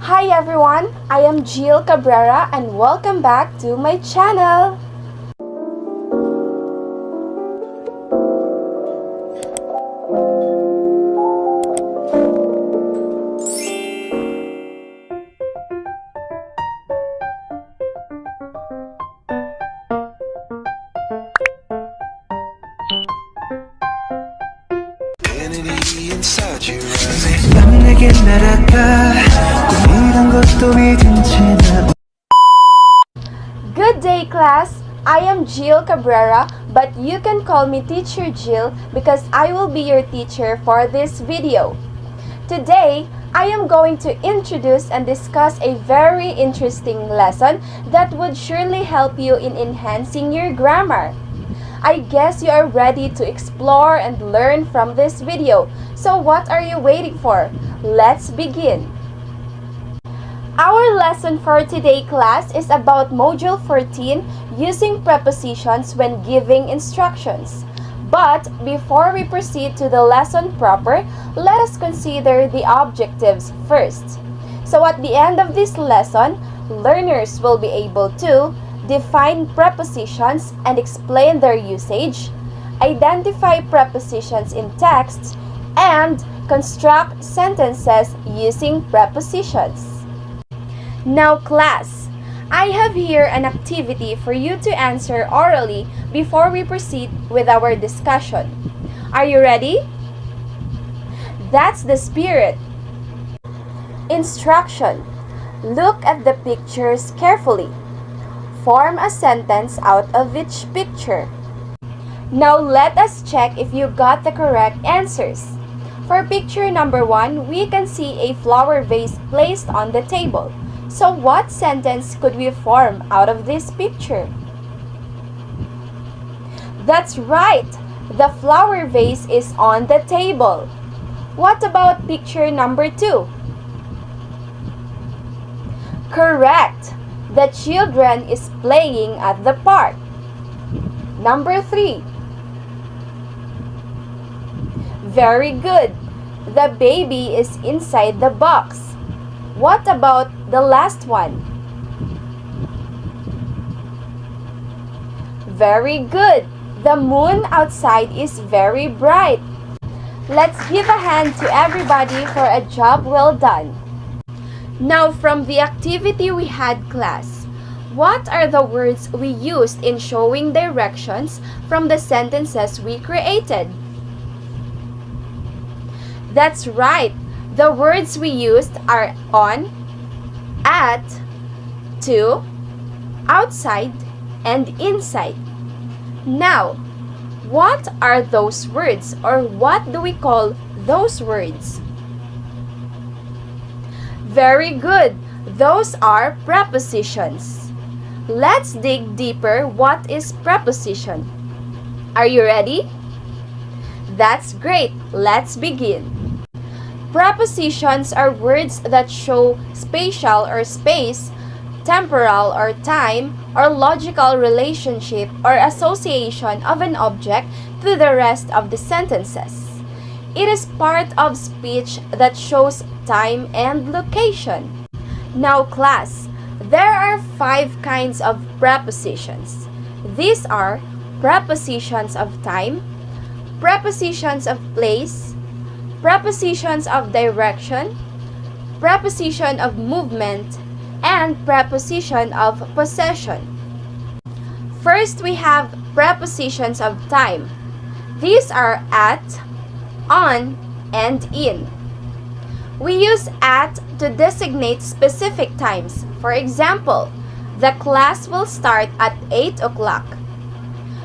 Hi everyone, I am Jill Cabrera and welcome back to my channel. Good day class, I am Jill Cabrera, but you can call me Teacher Jill because I will be your teacher for this video. Today, I am going to introduce and discuss a very interesting lesson that would surely help you in enhancing your grammar. I guess you are ready to explore and learn from this video. So what are you waiting for? Let's begin. Our lesson for today, class, is about Module 14, using prepositions when giving instructions. But before we proceed to the lesson proper, let us consider the objectives first. So at the end of this lesson, learners will be able to define prepositions and explain their usage, identify prepositions in text, and construct sentences using prepositions. Now class, I have here an activity for you to answer orally before we proceed with our discussion. Are you ready? That's the spirit. Instruction. Look at the pictures carefully. Form a sentence out of each picture. Now let us check if you got the correct answers. For picture number 1, we can see a flower vase placed on the table. So what sentence could we form out of this picture? That's right! The flower vase is on the table. What about picture number 2? Correct! The children is playing at the park. Number 3. Very good! The baby is inside the box. What about the last one? Very good! The moon outside is very bright. Let's give a hand to everybody for a job well done. Now from the activity we had, class, what are the words we used in showing directions from the sentences we created? That's right! The words we used are on, at, to, outside, and inside. Now, what are those words, or what do we call those words? Very good! Those are prepositions. Let's dig deeper. What is preposition? Are you ready? That's great! Let's begin. Prepositions are words that show spatial or space, temporal or time, or logical relationship or association of an object to the rest of the sentences. It is part of speech that shows time and location. Now class, there are 5 kinds of prepositions. These are prepositions of time, prepositions of place, prepositions of direction, preposition of movement, and preposition of possession. First, we have prepositions of time. These are at, on, and in. We use at to designate specific times. For example, the class will start at 8 o'clock.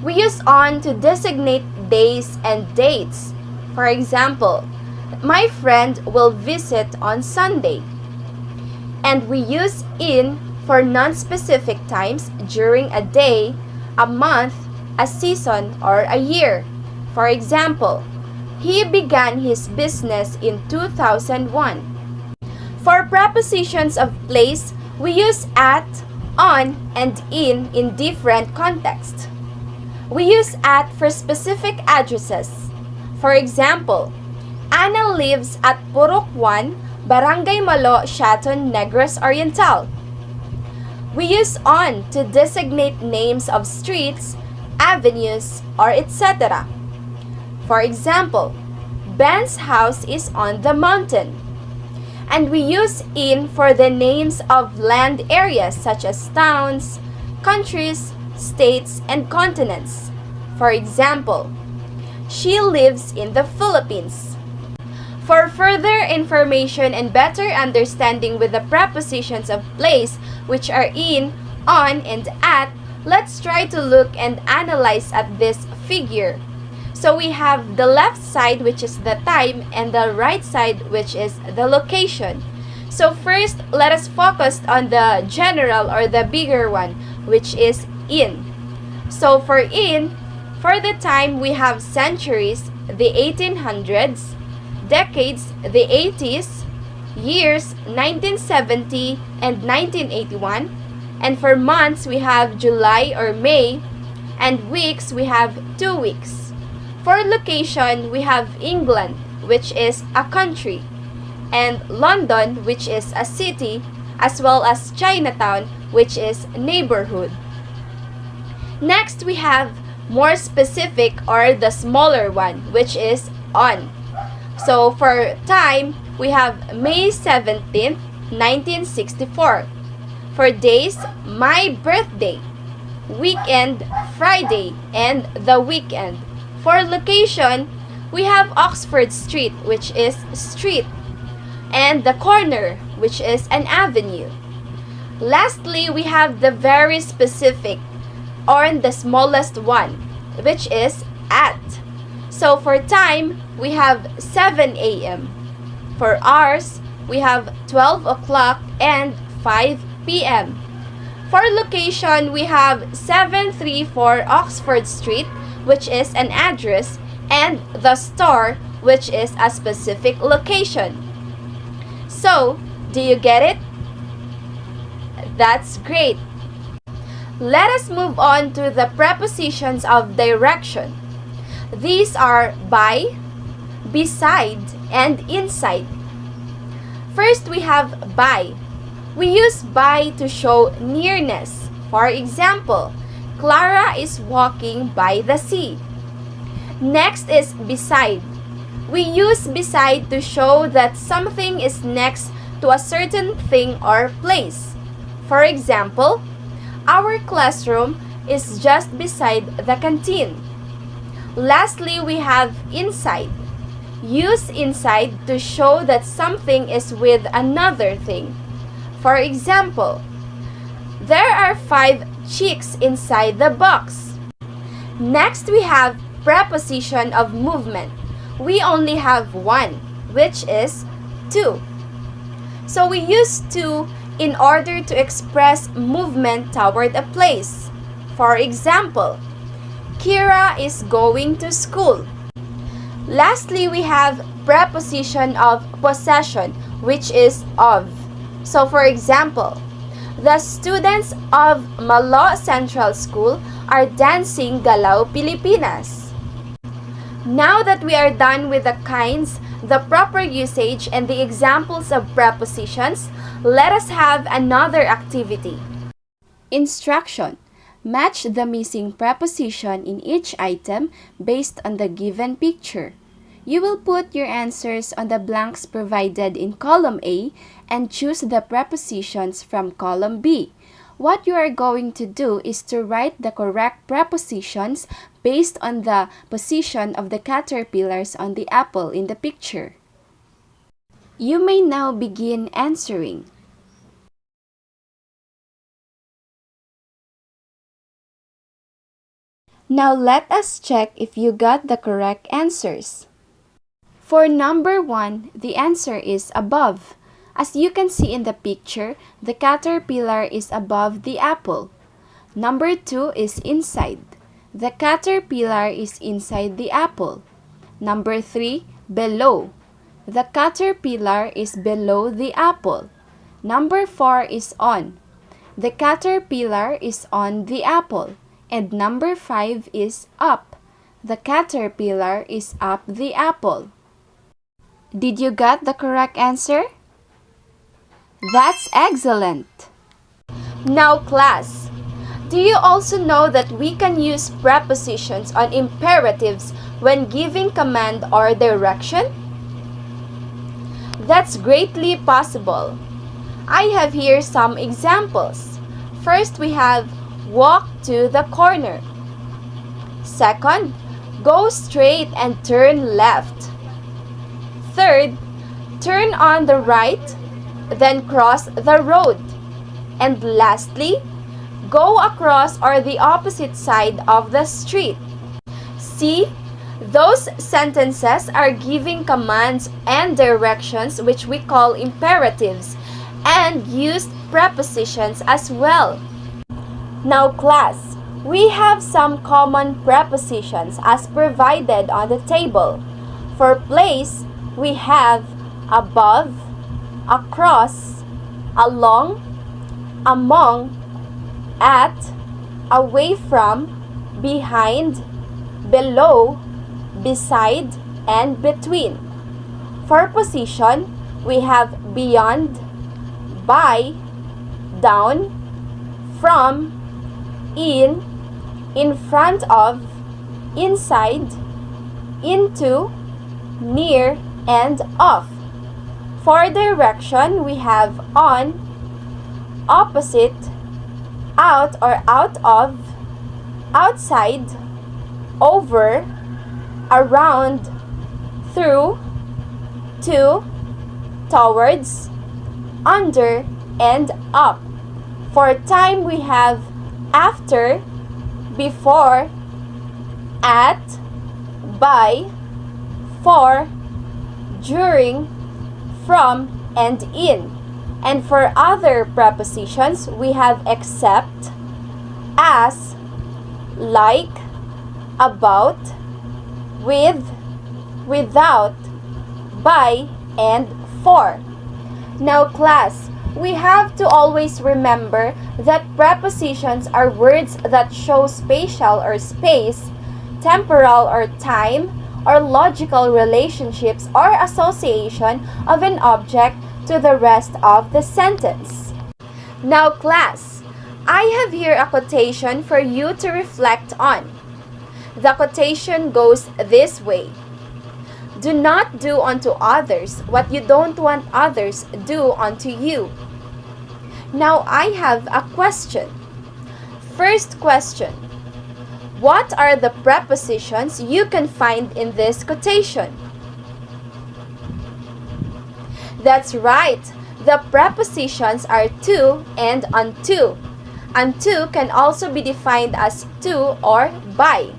We use on to designate days and dates. For example, my friend will visit on Sunday. And we use in for non-specific times during a day, a month, a season, or a year. For example, he began his business in 2001. For prepositions of place, we use at, on, and in different contexts. We use at for specific addresses. For example, Anna lives at Purok 1, Barangay Malo, Chaton, Negros Oriental. We use on to designate names of streets, avenues, or etc. For example, Ben's house is on the mountain. And we use in for the names of land areas such as towns, countries, states, and continents. For example, she lives in the Philippines. For further information and better understanding with the prepositions of place, which are in, on, and at, let's try to look and analyze at this figure. So we have the left side, which is the time, and the right side, which is the location. So first, let us focus on the general or the bigger one, which is in. So for in, for the time, we have centuries, the 1800s, decades, the 80s, years, 1970 and 1981, and for months, we have July or May, and weeks, we have 2 weeks. For location, we have England, which is a country, and London, which is a city, as well as Chinatown, which is neighborhood. Next, we have more specific or the smaller one, which is on. So for time, we have May 17th, 1964. For days, my birthday, weekend, Friday, and the weekend. For location, we have Oxford Street, which is street, and the corner, which is an avenue. Lastly, we have the very specific or the smallest one, which is at. So for time, we have 7 a.m. For hours, we have 12 o'clock and 5 p.m. For location, we have 734 Oxford Street, which is an address, and the store, which is a specific location. So, do you get it? That's great. Let us move on to the prepositions of direction. These are by, beside, and inside. First, we have by. We use by to show nearness. For example, Clara is walking by the sea. Next is beside. We use beside to show that something is next to a certain thing or place. For example, our classroom is just beside the canteen. Lastly, we have inside. Use inside to show that something is with another thing. For example, there are 5 chicks inside the box. Next, we have preposition of movement. We only have one, which is to. So we use to in order to express movement toward a place. For example, Kira is going to school. Lastly, we have preposition of possession, which is of. So for example, the students of Malo Central School are dancing Galaw Pilipinas. Now that we are done with the kinds, the proper usage, and the examples of prepositions, let us have another activity. Instruction. Match the missing preposition in each item based on the given picture. You will put your answers on the blanks provided in column A and choose the prepositions from column B. What you are going to do is to write the correct prepositions based on the position of the caterpillars on the apple in the picture. You may now begin answering. Now let us check if you got the correct answers. For number 1, the answer is above. As you can see in the picture, the caterpillar is above the apple. Number 2 is inside. The caterpillar is inside the apple. Number 3, below. The caterpillar is below the apple. Number 4 is on. The caterpillar is on the apple. And number 5 is up. The caterpillar is up the apple. Did you get the correct answer? That's excellent. Now class, do you also know that we can use prepositions on imperatives when giving command or direction? That's greatly possible. I have here some examples. First, we have walk to the corner. Second, go straight and turn left. Third, turn on the right, then cross the road. And lastly, go across or the opposite side of the street. See, those sentences are giving commands and directions, which we call imperatives, and used prepositions as well. Now class, we have some common prepositions as provided on the table. For place, we have above, across, along, among, at, away from, behind, below, beside, and between. For position, we have beyond, by, down, from, in front of, inside, into, near, and off. For direction, we have on, opposite, out or out of, outside, over, around, through, to, towards, under, and up. For time, we have after, before, at, by, for, during, from, and in. And for other prepositions, we have except, as, like, about, with, without, by, and for. Now class, we have to always remember that prepositions are words that show spatial or space, temporal or time, or logical relationships or association of an object to the rest of the sentence. Now class, I have here a quotation for you to reflect on. The quotation goes this way: do not do unto others what you don't want others do unto you. Now I have a question. First question: what are the prepositions you can find in this quotation? That's right. The prepositions are to and unto. Unto can also be defined as to or by.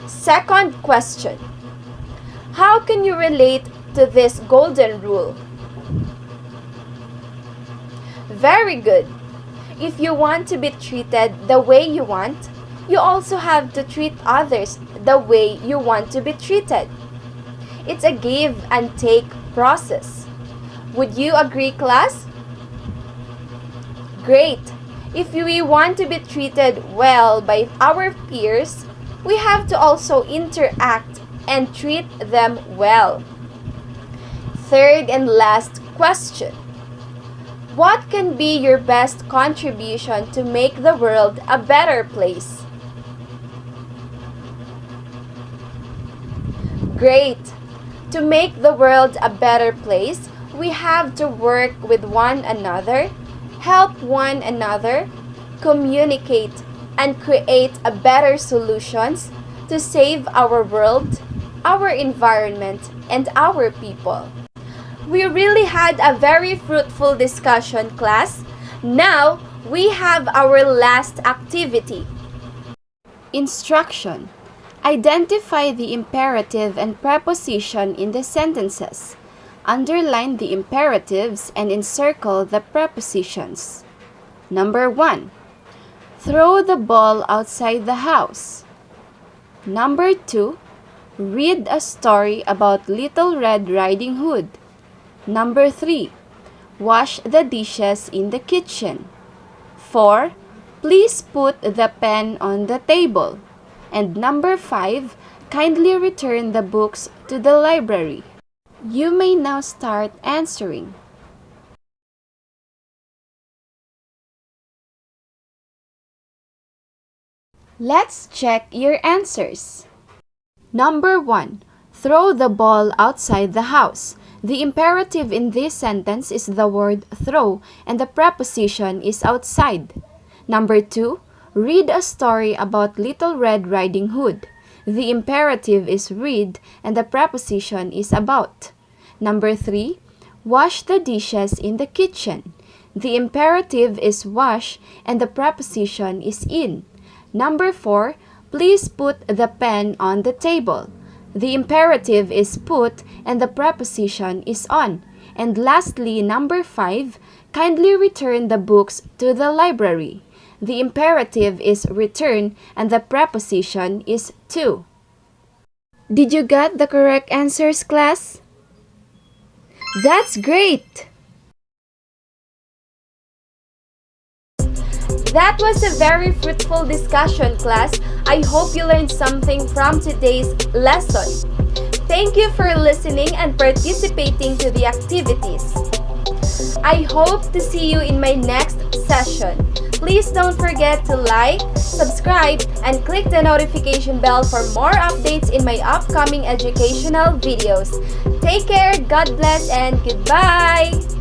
Second question: how can you relate to this golden rule? Very good. If you want to be treated the way you want, you also have to treat others the way you want to be treated. It's a give and take process. Would you agree, class? Great. If we want to be treated well by our peers, we have to also interact and treat them well. Third and last question: what can be your best contribution to make the world a better place? Great! To make the world a better place, we have to work with one another, help one another, communicate, and create a better solutions to save our world, our environment, and our people. We really had a very fruitful discussion, class. Now, we have our last activity. Instruction. Identify the imperative and preposition in the sentences. Underline the imperatives and encircle the prepositions. Number 1. Throw the ball outside the house. Number 2. Read a story about Little Red Riding Hood. Number 3. Wash the dishes in the kitchen. 4. Please put the pen on the table. And number 5. Kindly return the books to the library. You may now start answering. Let's check your answers. Number 1. Throw the ball outside the house. The imperative in this sentence is the word throw and the preposition is outside. Number 2. Read a story about Little Red Riding Hood. The imperative is read and the preposition is about. Number 3. Wash the dishes in the kitchen. The imperative is wash and the preposition is in. Number 4. Please put the pen on the table. The imperative is put and the preposition is on. And lastly, number 5. Kindly return the books to the library. The imperative is return and the preposition is to. Did you get the correct answers, class? That's great! That was a very fruitful discussion, class. I hope you learned something from today's lesson. Thank you for listening and participating to the activities. I hope to see you in my next session. Please don't forget to like, subscribe, and click the notification bell for more updates in my upcoming educational videos. Take care, God bless, and goodbye!